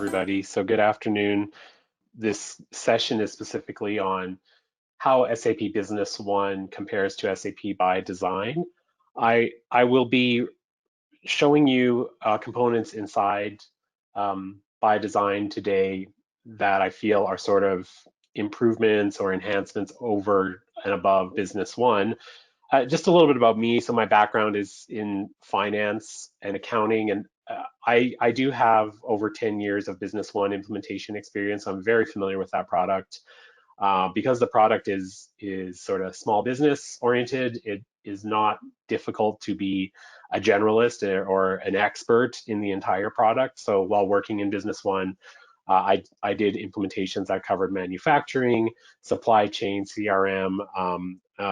everybody. So good afternoon. This session is specifically on how SAP Business One compares to SAP ByDesign. I will be showing you components inside ByDesign today that I feel are sort of improvements or enhancements over and above Business One. Just a little bit about me. So my background is in finance and accounting, and I do have over 10 years of Business One implementation experience. I'm very familiar with that product. Because the product is sort of small business oriented, it is not difficult to be a generalist or an expert in the entire product. So while working in Business One, I did implementations that covered manufacturing, supply chain, CRM,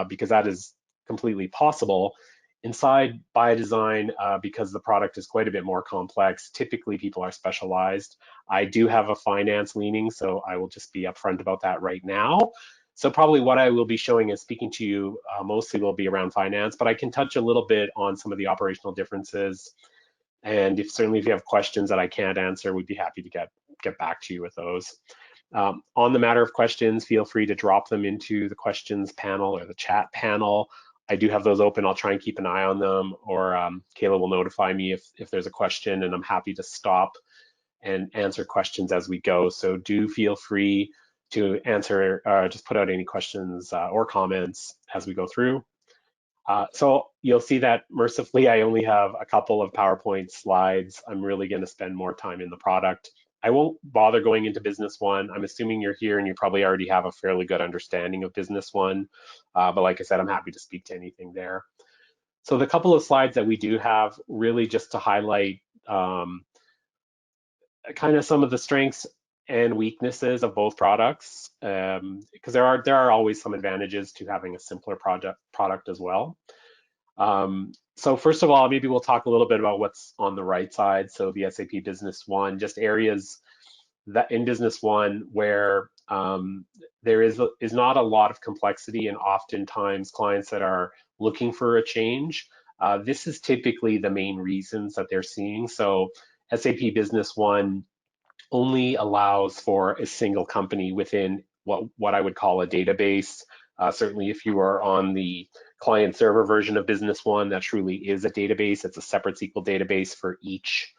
because that is completely possible. Inside ByDesign, because the product is quite a bit more complex, typically people are specialized. I do have a finance leaning, so I will just be upfront about that right now. So probably what I will be showing and speaking to you mostly will be around finance, but I can touch a little bit on some of the operational differences. And certainly if you have questions that I can't answer, we'd be happy to get back to you with those. On the matter of questions, feel free to drop them into the questions panel or the chat panel. I do have those open. I'll try and keep an eye on them, or Kayla will notify me if there's a question, and I'm happy to stop and answer questions as we go. So do feel free to answer, just put out any questions or comments as we go through. So you'll see that mercifully, I only have a couple of PowerPoint slides. I'm really going to spend more time in the product. I won't bother going into Business One. I'm assuming you're here and you probably already have a fairly good understanding of Business One. But like I said, I'm happy to speak to anything there. So the couple of slides that we do have, really just to highlight kind of some of the strengths and weaknesses of both products, because there are always some advantages to having a simpler product as well. So first of all, maybe we'll talk a little bit about what's on the right side. So the SAP Business One, just areas that in Business One where there is not a lot of complexity, and oftentimes clients that are looking for a change, this is typically the main reasons that they're seeing. So SAP Business One only allows for a single company within what I would call a database. Certainly if you are on the client server version of Business One, that truly is a database. It's a separate SQL database for each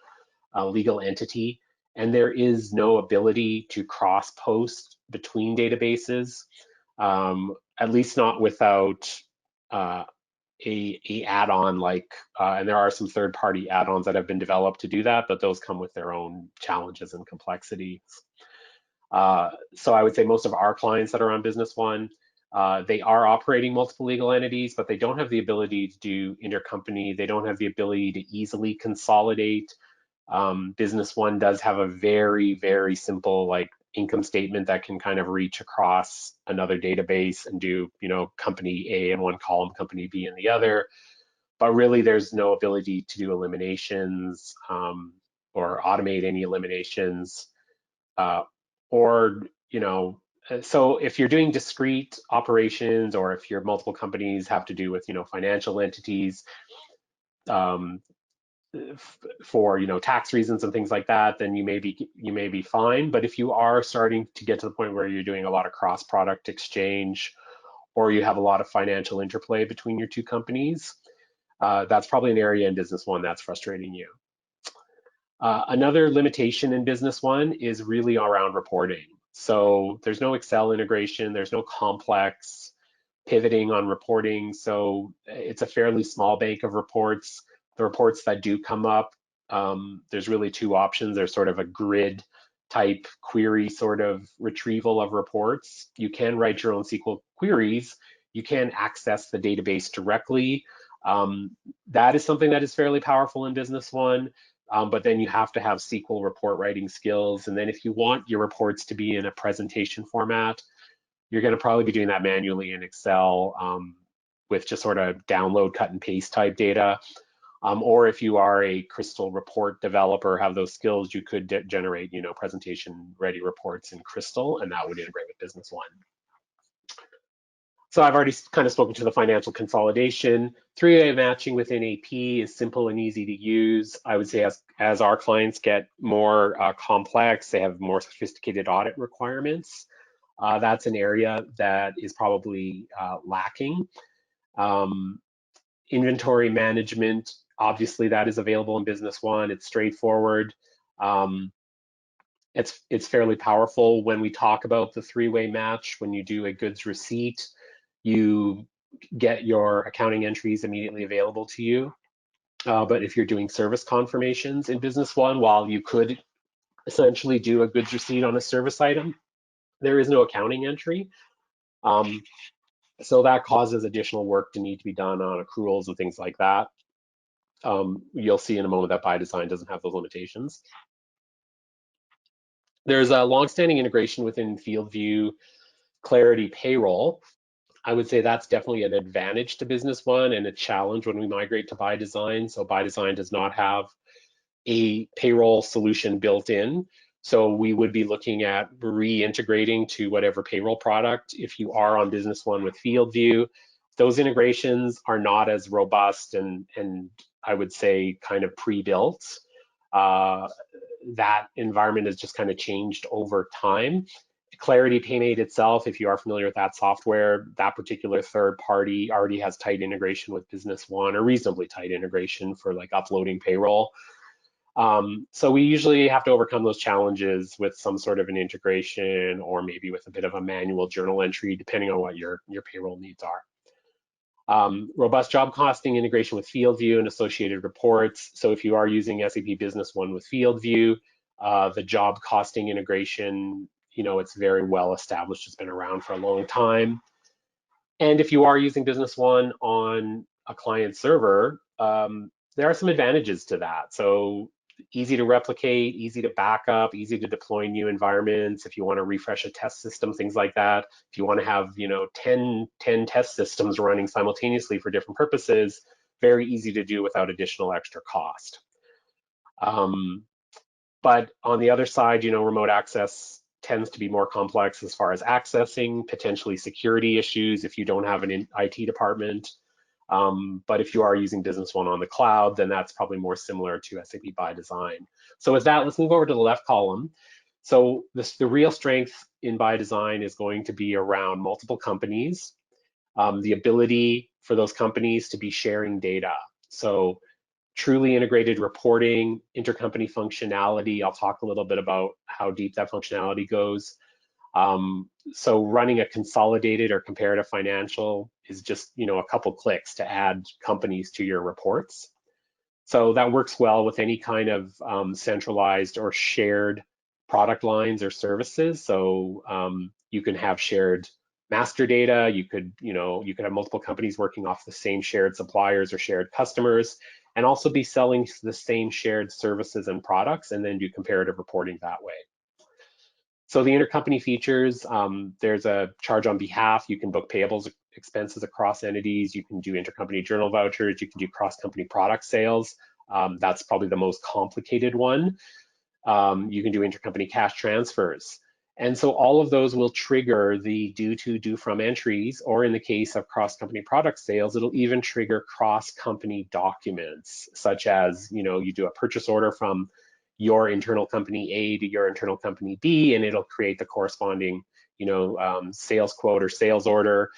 legal entity. And there is no ability to cross-post between databases, at least not without a add-on like, and there are some third-party add-ons that have been developed to do that, but those come with their own challenges and complexities. So I would say most of our clients that are on Business One, they are operating multiple legal entities, but they don't have the ability to do intercompany. They don't have the ability to easily consolidate. Business One does have a very, very simple like income statement that can kind of reach across another database and do, company A in one column, company B in the other. But really, there's no ability to do eliminations or automate any eliminations, so if you're doing discrete operations, or if your multiple companies have to do with, financial entities for, tax reasons and things like that, then you may be fine. But if you are starting to get to the point where you're doing a lot of cross-product exchange, or you have a lot of financial interplay between your two companies, that's probably an area in Business One that's frustrating you. Another limitation in Business One is really around reporting. So there's no Excel integration, there's no complex pivoting on reporting. So it's a fairly small bank of reports. The reports that do come up, there's really two options. There's sort of a grid type query sort of retrieval of reports. You can write your own SQL queries. You can access the database directly. That is something that is fairly powerful in Business One. But then you have to have SQL report writing skills. And then if you want your reports to be in a presentation format, you're going to probably be doing that manually in Excel with just sort of download, cut and paste type data. Or if you are a Crystal report developer, have those skills, you could generate, presentation ready reports in Crystal, and that would integrate with Business One. So I've already kind of spoken to the financial consolidation. Three-way matching within AP is simple and easy to use. I would say as our clients get more complex, they have more sophisticated audit requirements. That's an area that is probably lacking. Um, Inventory management, obviously that is available in Business One. It's straightforward. Um, it's fairly powerful. When we talk about the three-way match, when you do a goods receipt, you get your accounting entries immediately available to you. But if you're doing service confirmations in Business One, while you could essentially do a goods receipt on a service item, there is no accounting entry. Um, so that causes additional work to need to be done on accruals and things like that. You'll see in a moment that ByDesign doesn't have those limitations. There's a long-standing integration within FieldView Clarity Payroll. I would say that's definitely an advantage to Business One and a challenge when we migrate to ByDesign. So ByDesign does not have a payroll solution built in. So we would be looking at reintegrating to whatever payroll product. If you are on Business One with FieldView, those integrations are not as robust and I would say kind of pre-built. That environment has just kind of changed over time. Clarity Paymate itself, if you are familiar with that software, that particular third party already has tight integration with Business One, or reasonably tight integration for like uploading payroll. So we usually have to overcome those challenges with some sort of an integration or maybe with a bit of a manual journal entry, depending on what your payroll needs are. Robust job costing integration with FieldView and associated reports. So if you are using SAP Business One with FieldView, the job costing integration, it's very well established. It's been around for a long time. And if you are using Business One on a client server, there are some advantages to that. So easy to replicate, easy to back up, easy to deploy new environments. If you want to refresh a test system, things like that. If you want to have 10 test systems running simultaneously for different purposes, very easy to do without additional extra cost. But on the other side, remote access tends to be more complex as far as accessing, potentially security issues if you don't have an IT department. But if you are using Business One on the cloud, then that's probably more similar to SAP ByDesign. So with that, let's move over to the left column. So the real strength in ByDesign is going to be around multiple companies, the ability for those companies to be sharing data. So truly integrated reporting, intercompany functionality. I'll talk a little bit about how deep that functionality goes. So running a consolidated or comparative financial is just, a couple clicks to add companies to your reports. So that works well with any kind of centralized or shared product lines or services. So you can have shared master data. You could have multiple companies working off the same shared suppliers or shared customers, and also be selling the same shared services and products, and then do comparative reporting that way. So the intercompany features, there's a charge on behalf. You can book payables expenses across entities. You can do intercompany journal vouchers. You can do cross-company product sales. That's probably the most complicated one. You can do intercompany cash transfers. And so all of those will trigger the due to, due from entries, or in the case of cross-company product sales, it'll even trigger cross-company documents, such as, you do a purchase order from your internal company A to your internal company B, and it'll create the corresponding, sales quote or sales order.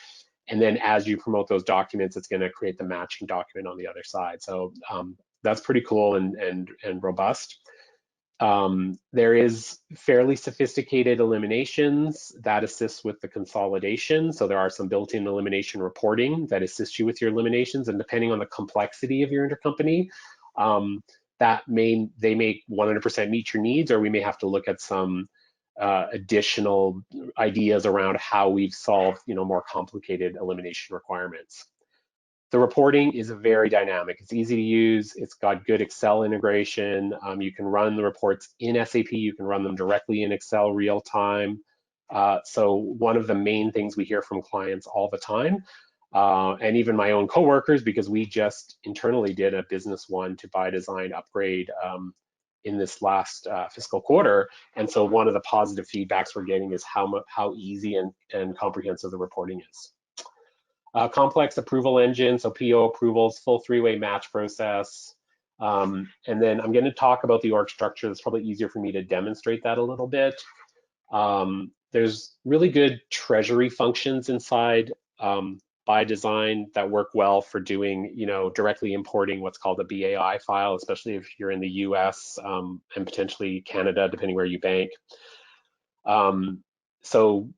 And then as you promote those documents, it's going to create the matching document on the other side. So that's pretty cool and robust. There is fairly sophisticated eliminations that assist with the consolidation. So there are some built-in elimination reporting that assist you with your eliminations, and depending on the complexity of your intercompany, they may 100% meet your needs, or we may have to look at some additional ideas around how we've solved more complicated elimination requirements. The reporting is very dynamic. It's easy to use. It's got good Excel integration. You can run the reports in SAP. You can run them directly in Excel real time. So one of the main things we hear from clients all the time, and even my own coworkers, because we just internally did a Business One to ByDesign upgrade in this last fiscal quarter. And so one of the positive feedbacks we're getting is how easy and comprehensive the reporting is. Complex approval engine, so PO approvals, full three-way match process. And then I'm going to talk about the org structure. It's probably easier for me to demonstrate that a little bit. There's really good treasury functions inside ByDesign that work well for doing, directly importing what's called a BAI file, especially if you're in the US and potentially Canada, depending where you bank. So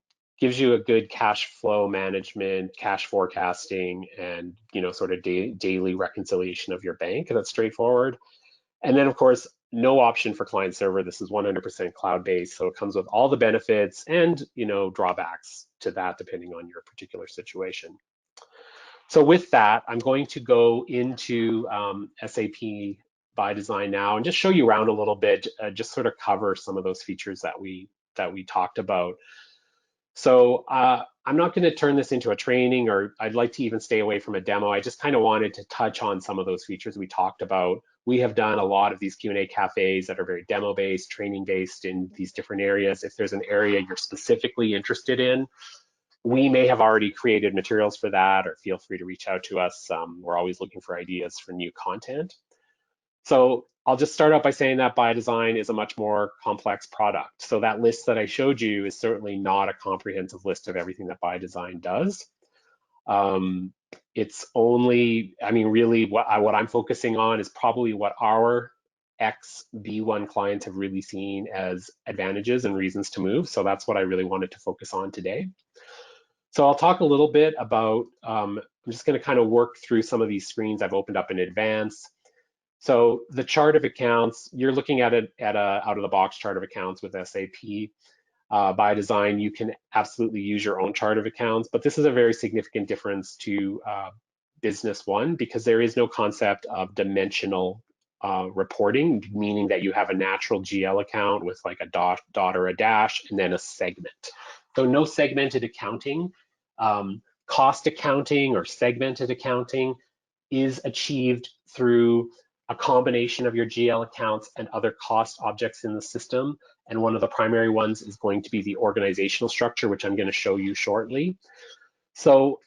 gives you a good cash flow management, cash forecasting, and sort of daily reconciliation of your bank. That's straightforward. And then of course, no option for client server. This is 100% cloud-based, so it comes with all the benefits and drawbacks to that depending on your particular situation. So with that, I'm going to go into SAP ByDesign now and just show you around a little bit, just sort of cover some of those features that we talked about. So I'm not going to turn this into a training, or I'd like to even stay away from a demo. I just kind of wanted to touch on some of those features we talked about. We have done a lot of these Q&A cafes that are very demo-based, training-based in these different areas. If there's an area you're specifically interested in, we may have already created materials for that, or feel free to reach out to us. We're always looking for ideas for new content. So I'll just start out by saying that ByDesign is a much more complex product. So that list that I showed you is certainly not a comprehensive list of everything that ByDesign does. It's only, really what I'm focusing on is probably what our B1 clients have really seen as advantages and reasons to move. So that's what I really wanted to focus on today. So I'll talk a little bit about, I'm just going to kind of work through some of these screens I've opened up in advance. So the chart of accounts, you're looking at it at a out-of-the-box chart of accounts with SAP. ByDesign, you can absolutely use your own chart of accounts, but this is a very significant difference to Business One because there is no concept of dimensional reporting, meaning that you have a natural GL account with like a dot or a dash and then a segment. So no segmented accounting. Cost accounting or segmented accounting is achieved through a combination of your GL accounts and other cost objects in the system. And one of the primary ones is going to be the organizational structure, which I'm going to show you shortly. So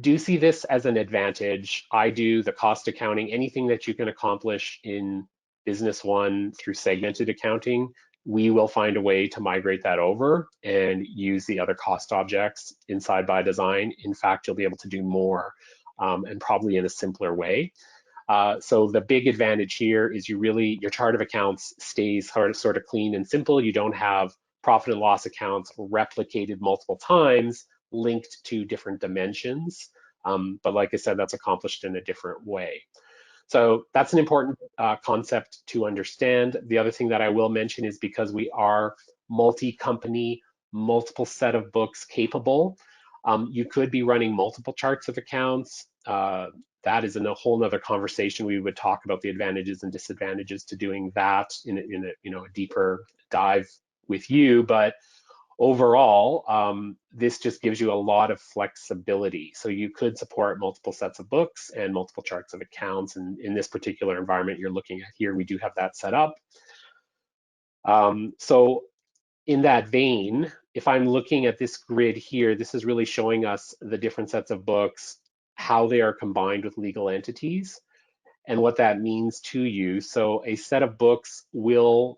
do see this as an advantage. I do. The cost accounting, anything that you can accomplish in Business One through segmented accounting, we will find a way to migrate that over and use the other cost objects inside ByDesign. In fact, you'll be able to do more and probably in a simpler way. So the big advantage here is your chart of accounts stays sort of clean and simple. You don't have profit and loss accounts replicated multiple times linked to different dimensions. But like I said, that's accomplished in a different way. So that's an important concept to understand. The other thing that I will mention is because we are multi-company, multiple set of books capable, you could be running multiple charts of accounts. That is in a whole nother conversation. We would talk about the advantages and disadvantages to doing that in a deeper dive with you. But overall, this just gives you a lot of flexibility. So you could support multiple sets of books and multiple charts of accounts. And in this particular environment you're looking at here, we do have that set up. So in that vein, if I'm looking at this grid here, this is really showing us the different sets of books, how they are combined with legal entities, and what that means to you. So a set of books will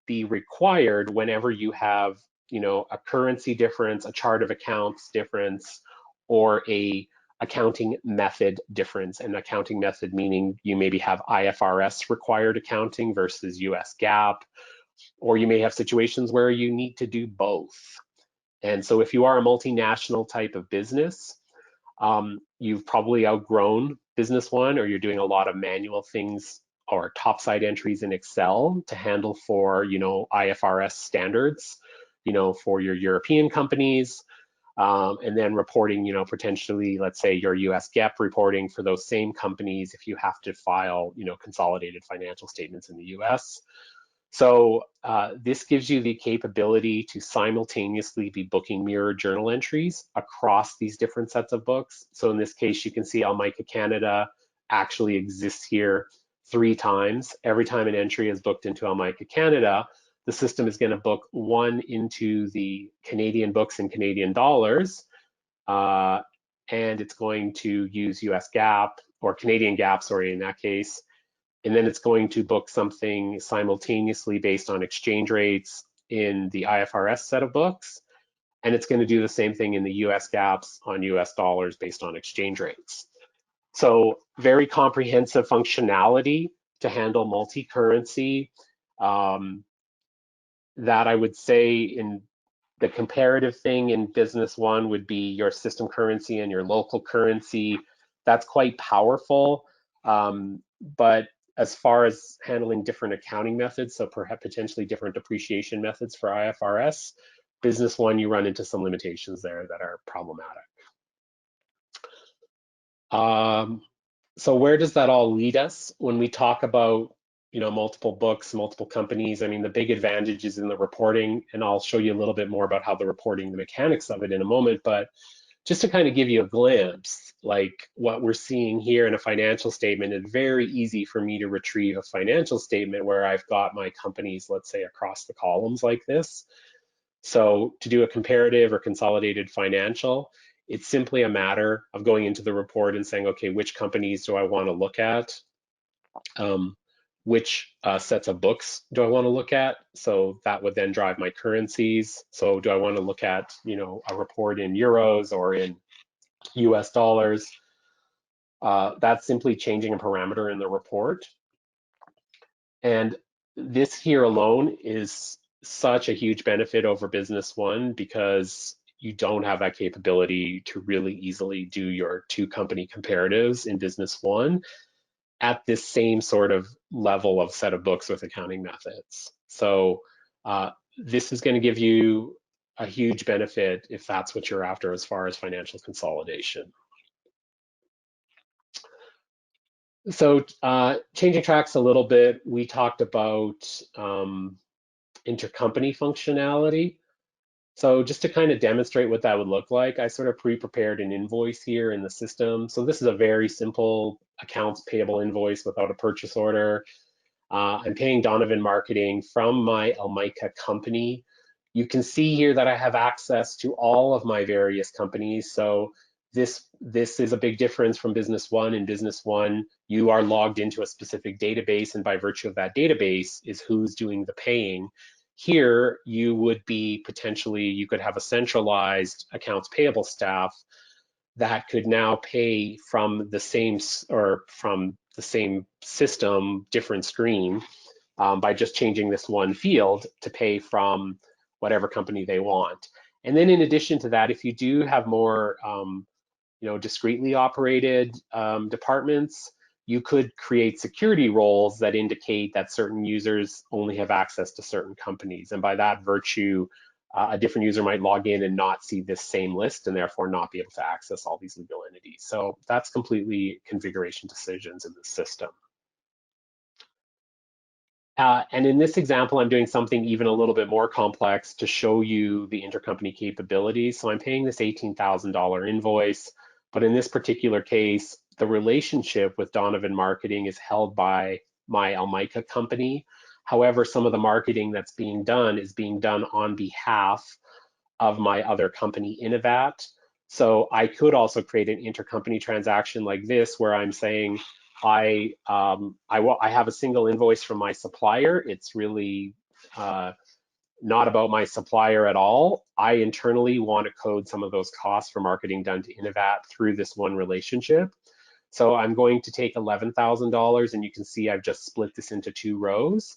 be required whenever you have, a currency difference, a chart of accounts difference, or a accounting method difference. And accounting method meaning you maybe have IFRS required accounting versus US GAAP, or you may have situations where you need to do both. And so if you are a multinational type of business, you've probably outgrown Business One, or you're doing a lot of manual things or topside entries in Excel to handle for, IFRS standards, for your European companies, and then reporting, potentially, let's say your US GAAP reporting for those same companies if you have to file, consolidated financial statements in the US. So this gives you the capability to simultaneously be booking mirror journal entries across these different sets of books. So in this case, you can see Almica Canada actually exists here 3 times. Every time an entry is booked into Almica Canada, the system is going to book one into the Canadian books in Canadian dollars, and it's going to use US GAAP or Canadian GAAP, sorry, in that case. And then it's going to book something simultaneously based on exchange rates in the IFRS set of books. And it's going to do the same thing in the US GAAPs on US dollars based on exchange rates. So very comprehensive functionality to handle multi-currency. That I would say in the comparative thing in Business One would be your system currency and your local currency. That's quite powerful. But as far as handling different accounting methods, so perhaps potentially different depreciation methods for IFRS, Business One, you run into some limitations there that are problematic. So where does that all lead us when we talk about, multiple books, multiple companies? I mean, the big advantage is in the reporting, and I'll show you a little bit more about how the reporting, the mechanics of it in a moment, but just to kind of give you a glimpse, like what we're seeing here in a financial statement, it's very easy for me to retrieve a financial statement where I've got my companies, let's say, across the columns like this. So to do a comparative or consolidated financial, it's simply a matter of going into the report and saying, okay, which companies do I want to look at? Which sets of books do I want to look at? So that would then drive my currencies. So do I want to look at, a report in euros or in US dollars? That's simply changing a parameter in the report. And this here alone is such a huge benefit over Business One because you don't have that capability to really easily do your two company comparatives in Business One at this same sort of level of set of books with accounting methods. So this is going to give you a huge benefit if that's what you're after as far as financial consolidation. So changing tracks a little bit, we talked about intercompany functionality. So just to kind of demonstrate what that would look like, I sort of pre-prepared an invoice here in the system. So this is a very simple accounts payable invoice without a purchase order. I'm paying Donovan Marketing from my Almica company. You can see here that I have access to all of my various companies. So this is a big difference from Business One. In Business One, you are logged into a specific database, and by virtue of that database is who's doing the paying. Here, you would be potentially, you could have a centralized accounts payable staff that could now pay from the same system, different screen, by just changing this one field to pay from whatever company they want. And then in addition to that, if you do have more discretely operated departments, you could create security roles that indicate that certain users only have access to certain companies. And by that virtue, a different user might log in and not see this same list and therefore not be able to access all these legal entities. So that's completely configuration decisions in the system. And in this example, I'm doing something even a little bit more complex to show you the intercompany capabilities. So I'm paying this $18,000 invoice, but in this particular case, the relationship with Donovan Marketing is held by my Almica company. However, some of the marketing that's being done is being done on behalf of my other company, Innovat. So I could also create an intercompany transaction like this, where I'm saying, I have a single invoice from my supplier. It's really not about my supplier at all. I internally want to code some of those costs for marketing done to Innovat through this one relationship. So I'm going to take $11,000, and you can see I've just split this into two rows.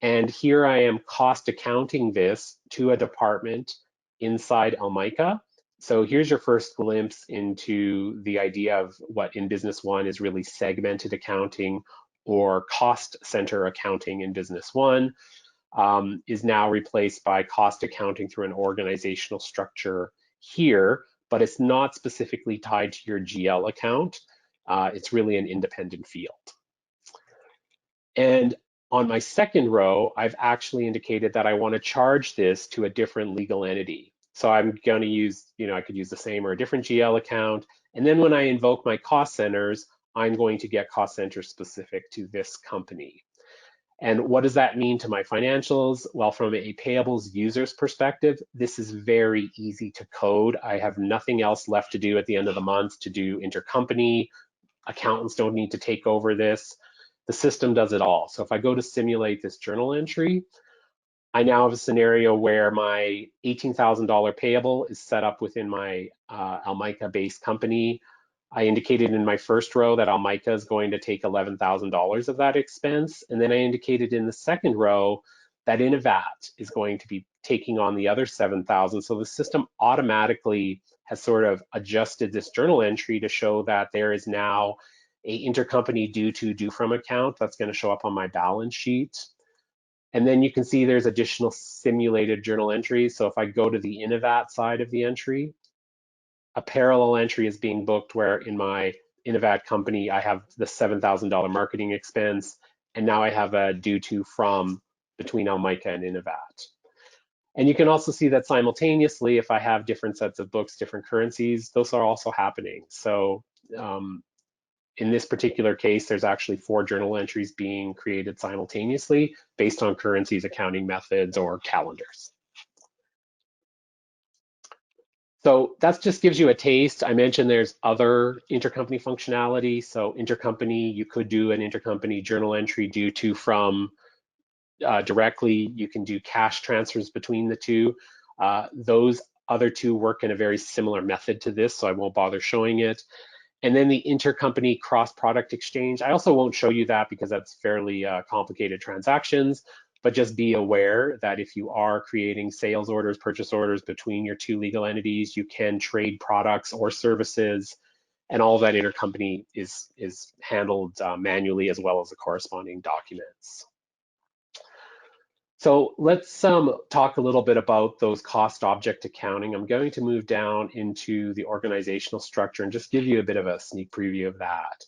And here I am cost accounting this to a department inside Almica. So here's your first glimpse into the idea of what in Business One is really segmented accounting or cost center accounting in Business One, is now replaced by cost accounting through an organizational structure here, but it's not specifically tied to your GL account. It's really an independent field. And on my second row, I've actually indicated that I want to charge this to a different legal entity. So I'm going to use, I could use the same or a different GL account. And then when I invoke my cost centers, I'm going to get cost centers specific to this company. And what does that mean to my financials? Well, from a payables user's perspective, this is very easy to code. I have nothing else left to do at the end of the month to do intercompany. Accountants don't need to take over this. The system does it all. So if I go to simulate this journal entry, I now have a scenario where my $18,000 payable is set up within my Almica-based company. I indicated in my first row that Almica is going to take $11,000 of that expense. And then I indicated in the second row that Inovat is going to be taking on the other 7,000. So the system automatically has sort of adjusted this journal entry to show that there is now a intercompany due from account that's going to show up on my balance sheet. And then you can see there's additional simulated journal entries. So if I go to the Inovat side of the entry, a parallel entry is being booked where in my Inovat company, I have the $7,000 marketing expense, and now I have a due to from between Almica and Inovat. And you can also see that simultaneously, if I have different sets of books, different currencies, those are also happening. So in this particular case, there's actually 4 journal entries being created simultaneously based on currencies, accounting methods, or calendars. So that just gives you a taste. I mentioned there's other intercompany functionality. So intercompany, you could do an intercompany journal entry due to from directly. You can do cash transfers between the two. Those other two work in a very similar method to this, so I won't bother showing it. And then the intercompany cross-product exchange. I also won't show you that because that's fairly complicated transactions, but just be aware that if you are creating sales orders, purchase orders between your 2 legal entities, you can trade products or services, and all of that intercompany is handled manually as well as the corresponding documents. So let's talk a little bit about those cost object accounting. I'm going to move down into the organizational structure and just give you a bit of a sneak preview of that.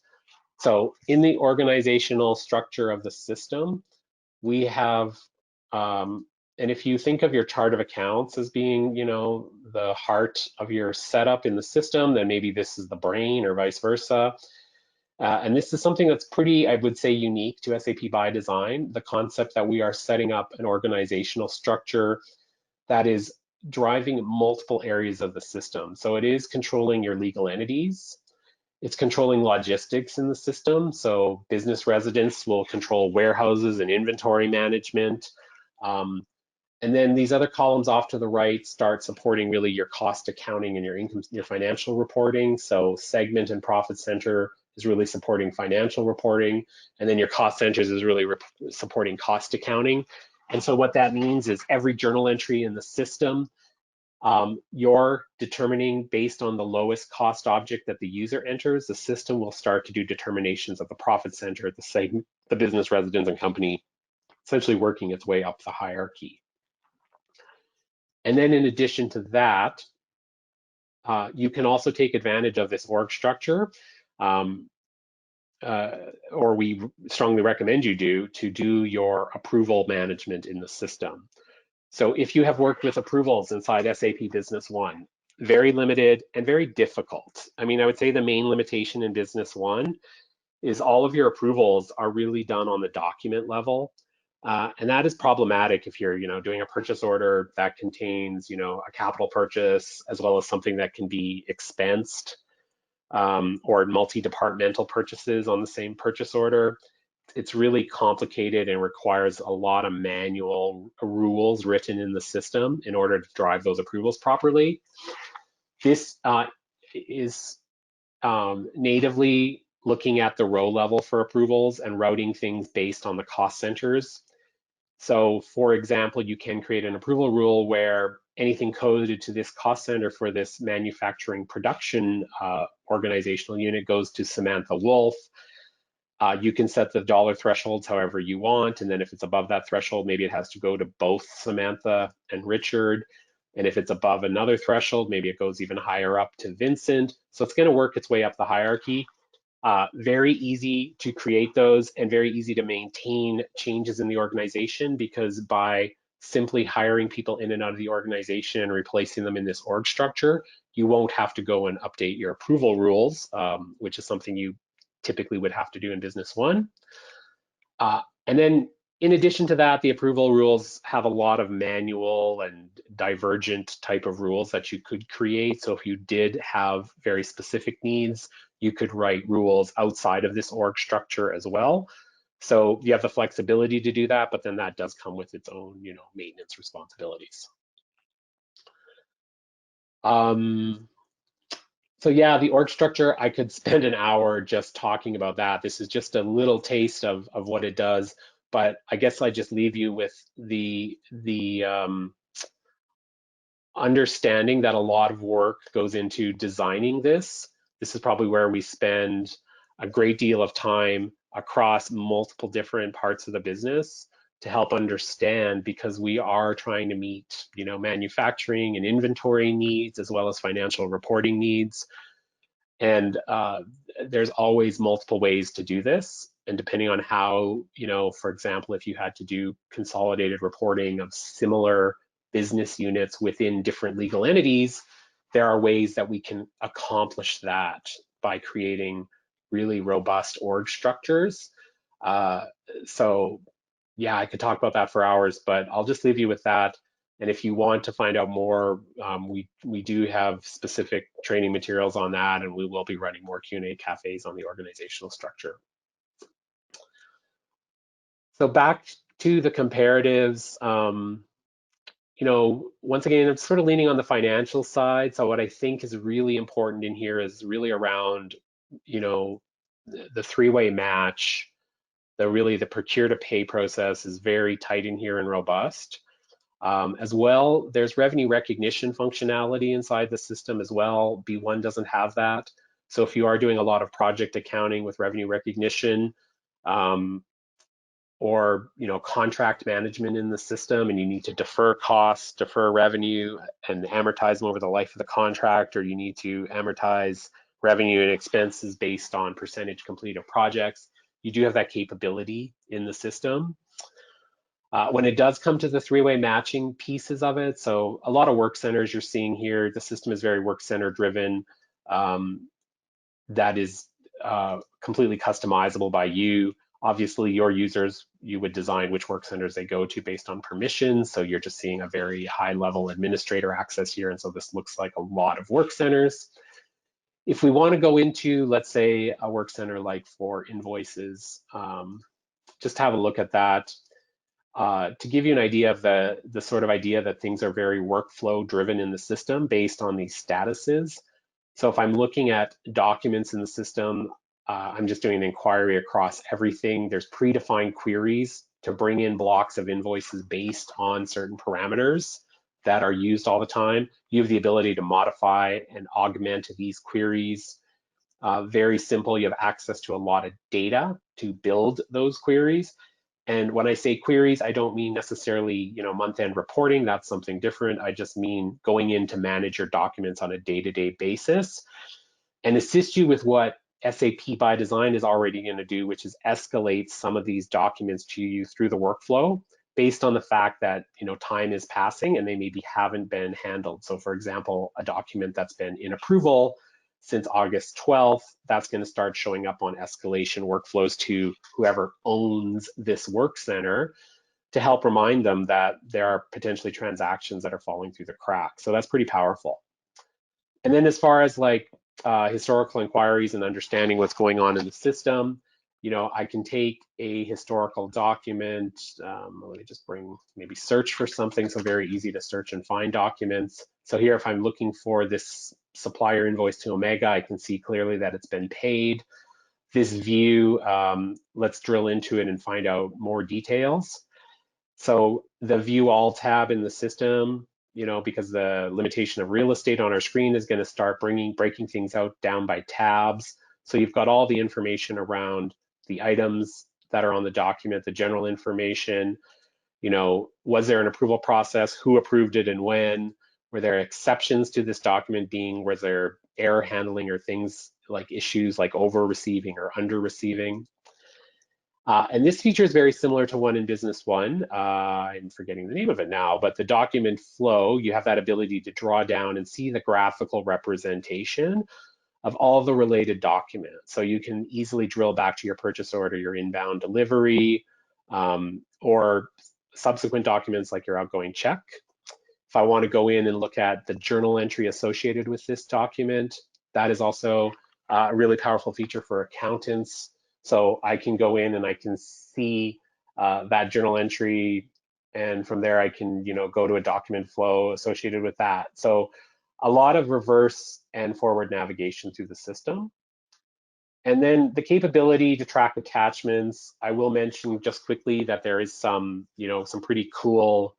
So in the organizational structure of the system, we have, and if you think of your chart of accounts as being, you know, the heart of your setup in the system, then maybe this is the brain or vice versa. And this is something that's pretty, I would say, unique to SAP ByDesign, the concept that we are setting up an organizational structure that is driving multiple areas of the system. So it is controlling your legal entities. It's controlling logistics in the system. So business residents will control warehouses and inventory management. And then these other columns off to the right start supporting really your cost accounting and your income, your financial reporting. So segment and profit center is really supporting financial reporting. And then your cost centers is really supporting cost accounting. And so what that means is every journal entry in the system, you're determining based on the lowest cost object that the user enters, the system will start to do determinations of the profit center, the segment, the business residence and company, essentially working its way up the hierarchy. And then in addition to that, you can also take advantage of this org structure, or we strongly recommend you do your approval management in the system. So if you have worked with approvals inside SAP Business One, very limited and very difficult. I mean, I would say the main limitation in Business One is all of your approvals are really done on the document level. And that is problematic if you're, doing a purchase order that contains, a capital purchase as well as something that can be expensed, or multi-departmental purchases on the same purchase order. It's really complicated and requires a lot of manual rules written in the system in order to drive those approvals properly. This is natively looking at the row level for approvals and routing things based on the cost centers. So for example, you can create an approval rule where anything coded to this cost center for this manufacturing production organizational unit goes to Samantha Wolf. You can set the dollar thresholds however you want, and then if it's above that threshold, maybe it has to go to both Samantha and Richard. And if it's above another threshold, maybe it goes even higher up to Vincent. So it's going to work its way up the hierarchy. Very easy to create those and very easy to maintain changes in the organization, because by simply hiring people in and out of the organization and replacing them in this org structure, you won't have to go and update your approval rules, which is something you typically would have to do in Business One. And then In addition to that, the approval rules have a lot of manual and divergent type of rules that you could create. So if you did have very specific needs, you could write rules outside of this org structure as well. So you have the flexibility to do that, but then that does come with its own, maintenance responsibilities. So yeah, the org structure, I could spend an hour just talking about that. This is just a little taste of what it does, but I guess I just leave you with the understanding that a lot of work goes into designing this. This is probably where we spend a great deal of time across multiple different parts of the business to help understand, because we are trying to meet, manufacturing and inventory needs as well as financial reporting needs. And there's always multiple ways to do this. And depending on how, for example, if you had to do consolidated reporting of similar business units within different legal entities, there are ways that we can accomplish that by creating really robust org structures. So yeah, I could talk about that for hours, but I'll just leave you with that. And if you want to find out more, we do have specific training materials on that, and we will be running more Q&A cafes on the organizational structure. So back to the comparatives, once again, I'm sort of leaning on the financial side. So what I think is really important in here is really around, the three-way match. The procure to pay process is very tight in here and robust. As well, there's revenue recognition functionality inside the system as well. B1 doesn't have that. So if you are doing a lot of project accounting with revenue recognition, or contract management in the system, and you need to defer costs, defer revenue, and amortize them over the life of the contract, or you need to amortize revenue and expenses based on percentage complete of projects, you do have that capability in the system. When it does come to the three-way matching pieces of it, so a lot of work centers you're seeing here, the system is very work center driven. That is completely customizable by you. Obviously, your users, you would design which work centers they go to based on permissions. So you're just seeing a very high level administrator access here. And so this looks like a lot of work centers. If we want to go into, let's say, a work center like for invoices, just have a look at that. To give you an idea of the sort of idea that things are very workflow driven in the system based on these statuses. So if I'm looking at documents in the system, I'm just doing an inquiry across everything. There's predefined queries to bring in blocks of invoices based on certain parameters that are used all the time. You have the ability to modify and augment these queries. Very simple, you have access to a lot of data to build those queries. And when I say queries, I don't mean necessarily, month-end reporting. That's something different. I just mean going in to manage your documents on a day-to-day basis and assist you with what SAP ByDesign is already going to do, which is escalate some of these documents to you through the workflow based on the fact that, time is passing and they maybe haven't been handled. So for example, a document that's been in approval since August 12th, that's going to start showing up on escalation workflows to whoever owns this work center to help remind them that there are potentially transactions that are falling through the cracks. So that's pretty powerful. And then as far as like historical inquiries and understanding what's going on in the system, I can take a historical document. Let me just maybe search for something. So very easy to search and find documents. So here, if I'm looking for this supplier invoice to Omega, I can see clearly that it's been paid. This view, let's drill into it and find out more details. So the view all tab in the system, because the limitation of real estate on our screen is going to start breaking things out down by tabs. So you've got all the information around the items that are on the document, the general information, was there an approval process, who approved it and when, were there exceptions to this document was there error handling or things like issues like over receiving or under receiving. And this feature is very similar to one in Business One. I'm forgetting the name of it now, but the document flow, you have that ability to draw down and see the graphical representation of all the related documents. So you can easily drill back to your purchase order, your inbound delivery, or subsequent documents like your outgoing check. If I want to go in and look at the journal entry associated with this document, that is also a really powerful feature for accountants. So I can go in and I can see that journal entry, and from there I can, go to a document flow associated with that. So a lot of reverse and forward navigation through the system. And then the capability to track attachments. I will mention just quickly that there is some, some pretty cool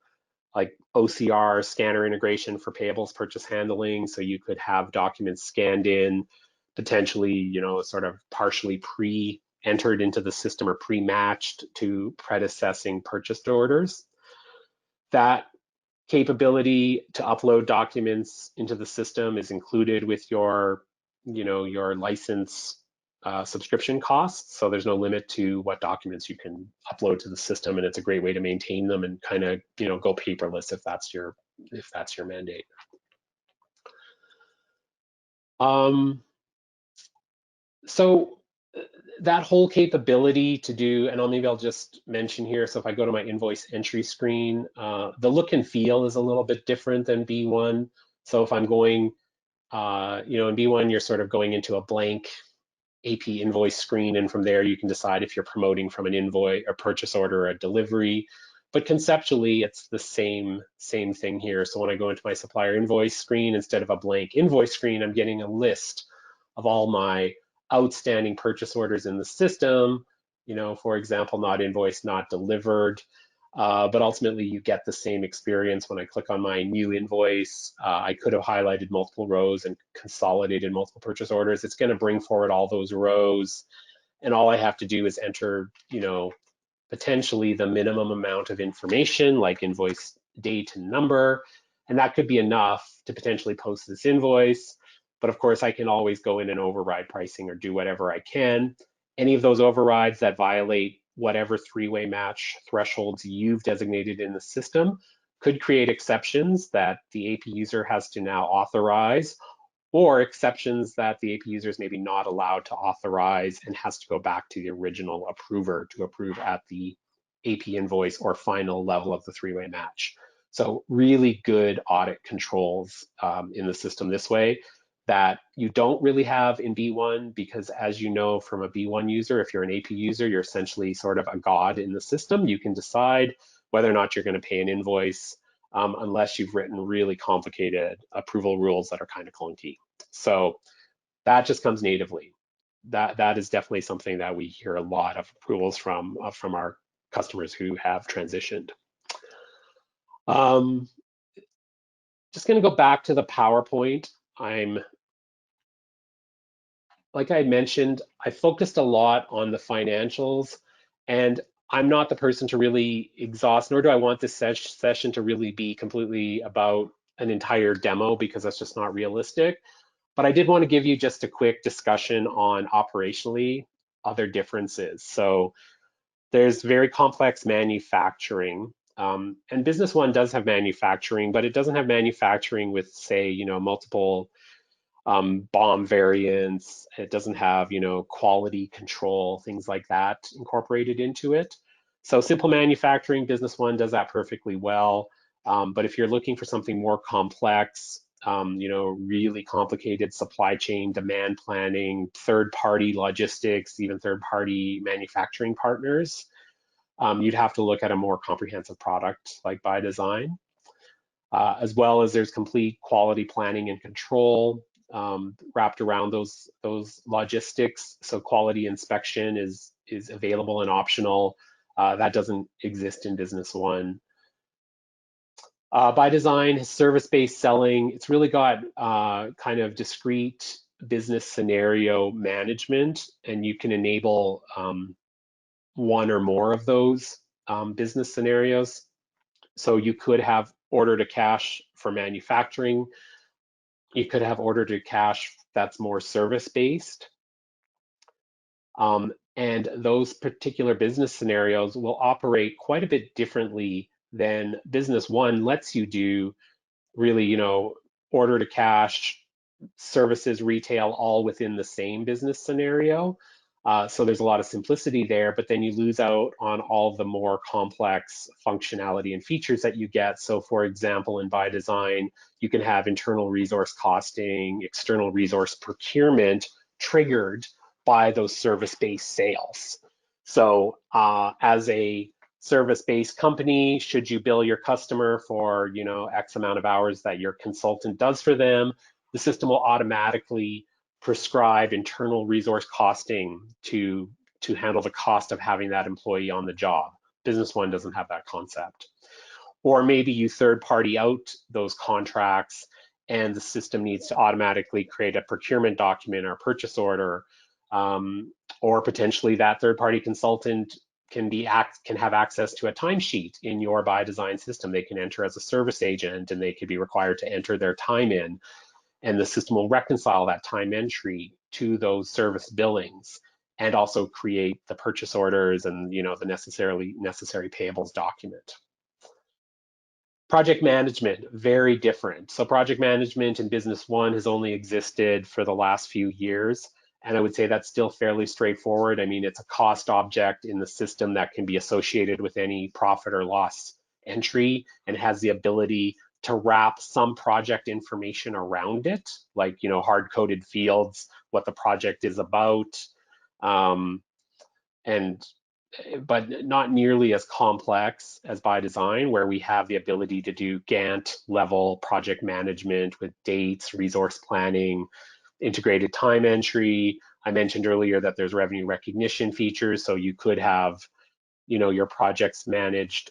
like OCR scanner integration for payables purchase handling. So you could have documents scanned in, potentially, sort of partially pre-entered into the system or pre-matched to predecessing purchased orders. That capability to upload documents into the system is included with your, your license subscription costs. So there's no limit to what documents you can upload to the system, and it's a great way to maintain them and kind of, go paperless if that's your mandate. So that whole capability to do, and maybe I'll just mention here, so if I go to my invoice entry screen, the look and feel is a little bit different than B1. So if I'm going, in B1, you're sort of going into a blank AP invoice screen, and from there you can decide if you're promoting from an invoice, a purchase order, or a delivery. But conceptually, it's the same thing here. So when I go into my supplier invoice screen, instead of a blank invoice screen, I'm getting a list of all my outstanding purchase orders in the system. For example, not invoiced, not delivered. But ultimately, you get the same experience when I click on my new invoice. I could have highlighted multiple rows and consolidated multiple purchase orders. It's going to bring forward all those rows, and all I have to do is enter, potentially the minimum amount of information, like invoice date and number, and that could be enough to potentially post this invoice. But of course, I can always go in and override pricing or do whatever I can. Any of those overrides that violate whatever three-way match thresholds you've designated in the system could create exceptions that the AP user has to now authorize, or exceptions that the AP user is maybe not allowed to authorize and has to go back to the original approver to approve at the AP invoice or final level of the three-way match. So really good audit controls in the system this way that you don't really have in B1, because as you know from a B1 user, if you're an AP user, you're essentially sort of a god in the system. You can decide whether or not you're going to pay an invoice unless you've written really complicated approval rules that are kind of clunky. So that just comes natively. That is definitely something that we hear a lot of approvals from our customers who have transitioned. Just going to go back to the PowerPoint. Like I mentioned, I focused a lot on the financials, and I'm not the person to really exhaust, nor do I want this session to really be completely about an entire demo, because that's just not realistic. But I did want to give you just a quick discussion on operationally other differences. So there's very complex manufacturing, and Business One does have manufacturing, but it doesn't have manufacturing with, say, multiple BOM variants. It doesn't have, quality control, things like that incorporated into it. So simple manufacturing, Business One does that perfectly well. But if you're looking for something more complex, really complicated supply chain, demand planning, third-party logistics, even third-party manufacturing partners, you'd have to look at a more comprehensive product like ByDesign. As well as there's complete quality planning and control wrapped around those logistics. So quality inspection is available and optional. That doesn't exist in Business One. ByDesign is service-based selling. It's really got kind of discrete business scenario management, and you can enable one or more of those business scenarios. So you could have order to cash for manufacturing. You could have order to cash that's more service-based. And those particular business scenarios will operate quite a bit differently than Business One lets you do. Really, order to cash, services, retail, all within the same business scenario. So there's a lot of simplicity there, but then you lose out on all the more complex functionality and features that you get. So for example, in ByDesign, you can have internal resource costing, external resource procurement triggered by those service-based sales. So as a service-based company, should you bill your customer for, X amount of hours that your consultant does for them, the system will automatically prescribe internal resource costing to handle the cost of having that employee on the job. Business One doesn't have that concept. Or maybe you third party out those contracts and the system needs to automatically create a procurement document or purchase order, or potentially that third party consultant can have access to a timesheet in your ByDesign system. They can enter as a service agent and they could be required to enter their time in, and the system will reconcile that time entry to those service billings and also create the purchase orders and the necessary payables document. Project management, very different. So project management in Business One has only existed for the last few years, and I would say that's still fairly straightforward. I mean, it's a cost object in the system that can be associated with any profit or loss entry and has the ability to wrap some project information around it, like hard-coded fields, what the project is about, but not nearly as complex as ByDesign, where we have the ability to do Gantt level project management with dates, resource planning, integrated time entry. I mentioned earlier that there's revenue recognition features, so you could have your projects managed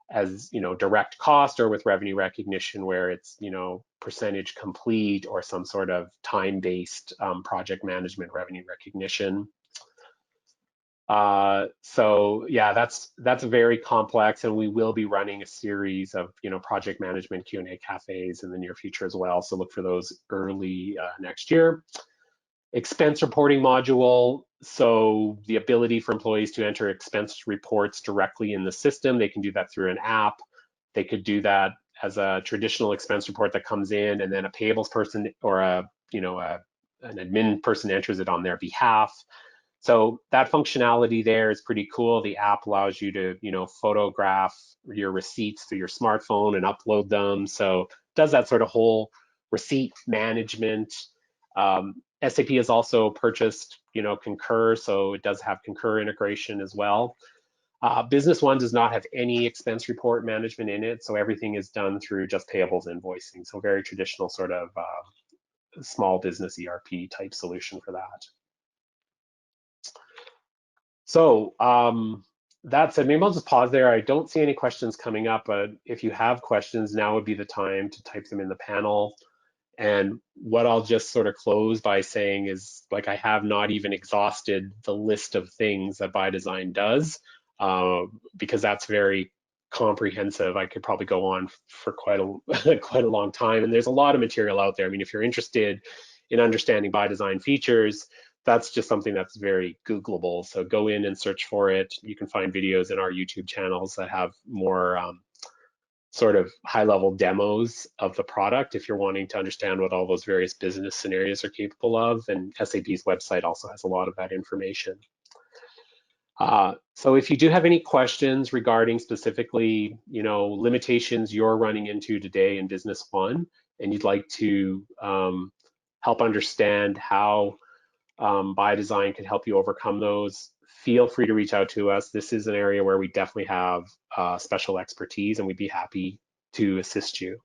as direct cost or with revenue recognition where it's percentage complete or some sort of time-based project management revenue recognition. So yeah, that's very complex, and we will be running a series of project management Q&A cafes in the near future as well. So look for those early next year. Expense reporting module. So the ability for employees to enter expense reports directly in the system. They can do that through an app. They could do that as a traditional expense report that comes in, and then a payables person or an admin person enters it on their behalf. So that functionality there is pretty cool. The app allows you to, photograph your receipts through your smartphone and upload them. So it does that sort of whole receipt management. SAP has also purchased, Concur, so it does have Concur integration as well. Business One does not have any expense report management in it, so everything is done through just payables invoicing. So very traditional sort of small business ERP type solution for that. So that said, maybe I'll just pause there. I don't see any questions coming up, but if you have questions, now would be the time to type them in the panel. And what I'll just sort of close by saying is, like, I have not even exhausted the list of things that ByDesign does, because that's very comprehensive. I could probably go on for quite a long time, and there's a lot of material out there. I mean, if you're interested in understanding ByDesign features, that's just something that's very Googleable. So go in and search for it. You can find videos in our YouTube channels that have more sort of high-level demos of the product if you're wanting to understand what all those various business scenarios are capable of. And SAP's website also has a lot of that information. So if you do have any questions regarding specifically, limitations you're running into today in Business One, and you'd like to help understand how ByDesign can help you overcome those, feel free to reach out to us. This is an area where we definitely have special expertise, and we'd be happy to assist you.